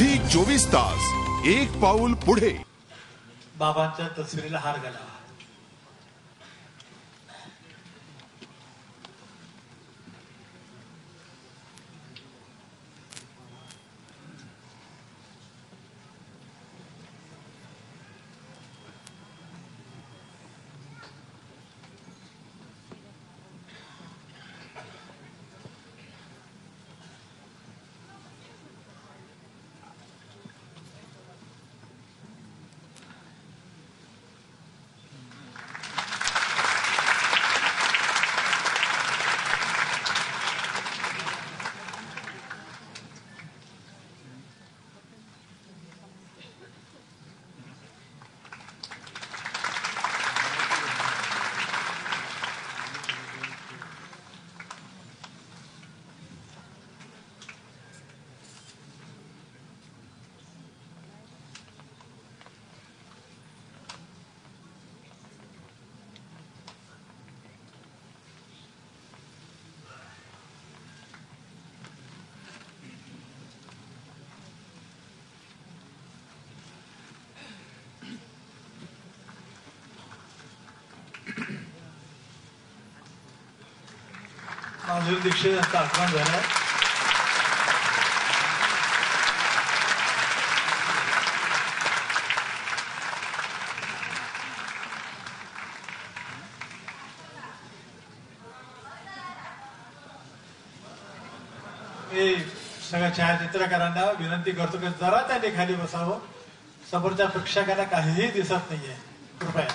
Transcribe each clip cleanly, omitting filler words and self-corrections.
Zee 24 तास एक पाऊल पुढे. बाबांच्या तस्वीरीला हार घाला. माधुरी दीक्षित यांचा आगमन झालं. मी सगळ्या छायाचित्रकारांना विनंती करतो की जरा त्यांनी खाली बसावं. समोरच्या प्रेक्षकांना काहीही दिसत नाहीये. कृपया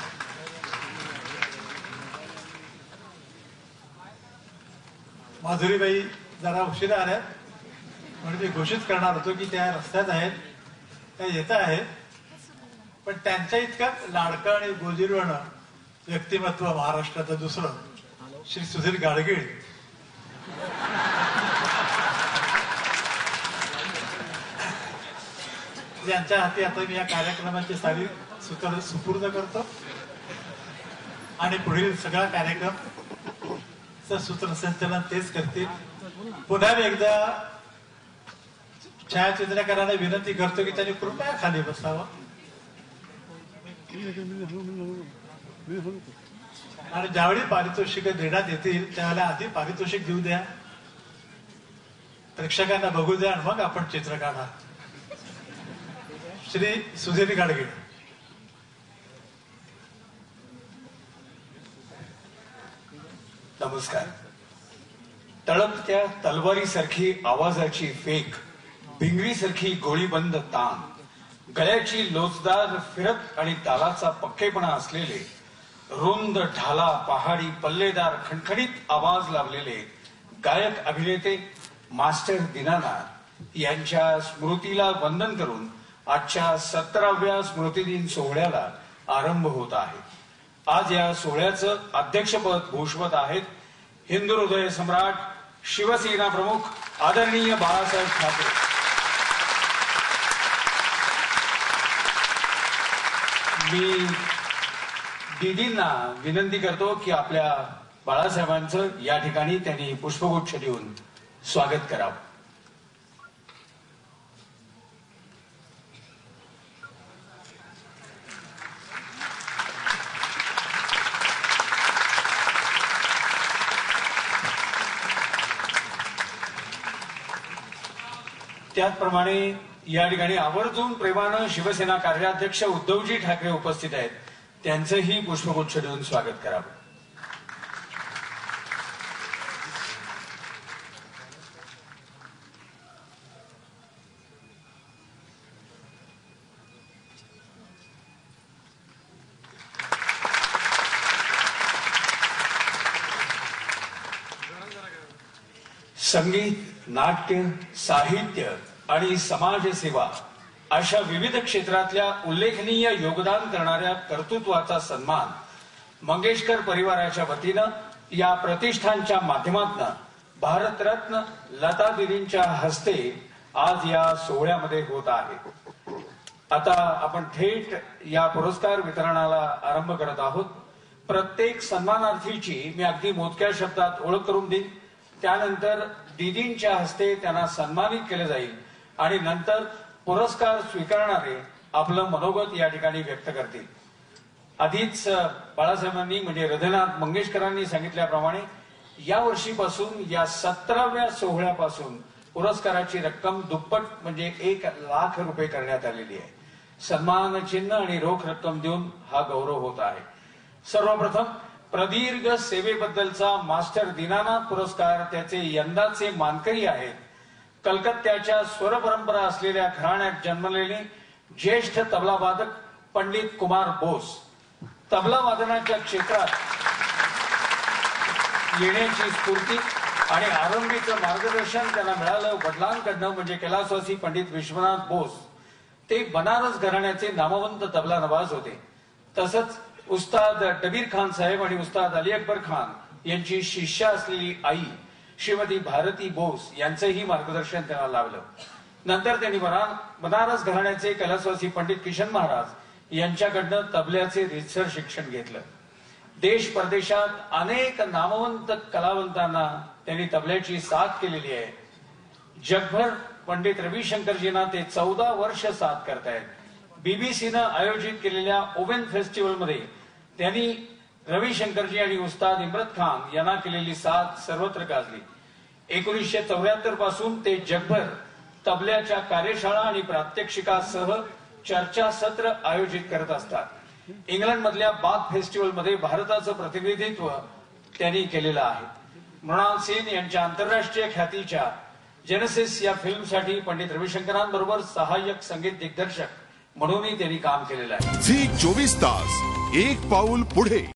माधुरीबाई जरा उशिरा आल्यात म्हणून मी घोषित करणार होतो की त्या रस्त्यात आहेत, त्या येत आहेत. पण त्यांच्या इतकंच लाडकं आणि गोजीरवाण व्यक्तिमत्व महाराष्ट्राचं दुसरं श्री सुधीर गाडगीळ यांच्या हाती आता मी या कार्यक्रमाची सारी सुपूर्द करतो आणि पुढील सगळा कार्यक्रम सूत्रसंचालन तेच करतील. पुन्हा एकदा छायाचित्रकारांना विनंती करतो की त्यांनी कृपया खाली बसावं आणि ज्यावेळी पारितोषिक देण्यात येतील त्यावेळेला आधी पारितोषिक देऊ द्या, प्रेक्षकांना बघू द्या आणि मग आपण चित्र काढा. श्री सुधीर गाडगीळ. नमस्कार. तळपत्या तलवारीसारखी आवाजाची फेक, भिंगरीसारखी गोळीबंद ताण, गळ्याची लोचदार फिरत आणि तालाचा पक्केपणा असलेले, रुंद ढाला पहाडी पल्लेदार खणखणीत आवाज लावलेले गायक अभिनेते मास्टर दीनानाथ यांच्या स्मृतीला वंदन करून आजच्या 17व्या स्मृतिदिन सोहळ्याला आरंभ होत आहे. आज या सोहळ्याचं अध्यक्षपद भूषवत आहेत हिंदू हृदय सम्राट शिवसेना प्रमुख आदरणीय बाळासाहेब ठाकरे. मी दीदींना विनंती करतो की आपल्या बाळासाहेबांचं या ठिकाणी त्यांनी पुष्पगुच्छ देऊन स्वागत करावं. त्याचप्रमाणे या ठिकाणी आवर्जून प्रेमानं शिवसेना कार्याध्यक्ष उद्धवजी ठाकरे उपस्थित आहेत, त्यांचंही पुष्पगुच्छ देऊन स्वागत करावं. संगीत, नाट्य, साहित्य आणि समाजसेवा अशा विविध क्षेत्रातल्या उल्लेखनीय योगदान करणाऱ्या कर्तृत्वाचा सन्मान मंगेशकर परिवाराच्या वतीनं या प्रतिष्ठानच्या माध्यमातून भारतरत्न लता दीदींच्या हस्ते आज या सोहळ्यामध्ये होत आहे. आता आपण थेट या पुरस्कार वितरणाला आरंभ करत आहोत. प्रत्येक सन्मानार्थीची मी अगदी मोजक्या शब्दात ओळख करून देईन. त्यानंतर दीदींच्या हस्ते त्यांना सन्मानित केले जाईल आणि नंतर पुरस्कार स्वीकारणारे आपलं मनोगत या ठिकाणी व्यक्त करतील. आधीच बाळासाहेबांनी म्हणजे हृदयनाथ मंगेशकरांनी सांगितल्याप्रमाणे या वर्षीपासून या 17व्या सोहळ्यापासून पुरस्काराची रक्कम दुप्पट म्हणजे 1,00,000 रुपये करण्यात आलेली आहे. सन्मान चिन्ह आणि रोख रक्कम देऊन हा गौरव होत आहे. सर्वप्रथम प्रदीर्घ सेवेबद्दलचा मास्टर दीनानाथ पुरस्कार त्याचे यंदाचे मानकरी आहेत कलकत्त्याच्या स्वर परंपरा असलेल्या घराण्यात जन्मलेले ज्येष्ठ तबलावादक पंडित कुमार बोस. तबला वादनाच्या क्षेत्रात येण्याची स्फूर्ती आणि आरंभीचं मार्गदर्शन त्यांना मिळालं वडिलांकडनं म्हणजे कैलासवासी पंडित विश्वनाथ बोस. ते बनारस घराण्याचे नामवंत तबला नवाज होते. तसंच उस्ताद डबीर खान साहेब आणि उस्ताद अली अकबर खान यांची शिष्या असलेली आई श्रीमती भारती बोस यांचंही मार्गदर्शन त्यांना लाभलं. नंतर त्यांनी बनारस घराण्याचे कैलासवासी पंडित किशन महाराज यांच्याकडनं तबल्याचे रीतसर शिक्षण घेतलं. देश परदेशात अनेक नामवंत कलावंतांना त्यांनी तबल्याची साथ केलेली आहे. जगभर पंडित रविशंकरजींना ते 14 वर्ष साथ करतायत. बीबीसीनं आयोजित केलेल्या ओव्हन फेस्टिवलमध्ये त्यांनी रविशंकरजी आणि उस्ताद इम्रत खान यांना केलेली साथ सर्वत्र गाजली. 1974 पासून ते जगभर तबल्याच्या कार्यशाळा आणि प्रात्यक्षिकासह चर्चासत्र आयोजित करत असतात. इंग्लंड मधल्या बाग फेस्टिवल मध्ये भारताचं प्रतिनिधित्व त्यांनी केलेलं आहे. मृणाल सेन यांच्या आंतरराष्ट्रीय ख्यातीच्या जेनेसिस या फिल्मसाठी पंडित रविशंकरांबरोबर सहाय्यक संगीत दिग्दर्शक म्हणूनही त्यांनी काम केलेलं आहे. झी 24 तास एक पाऊल पुढे.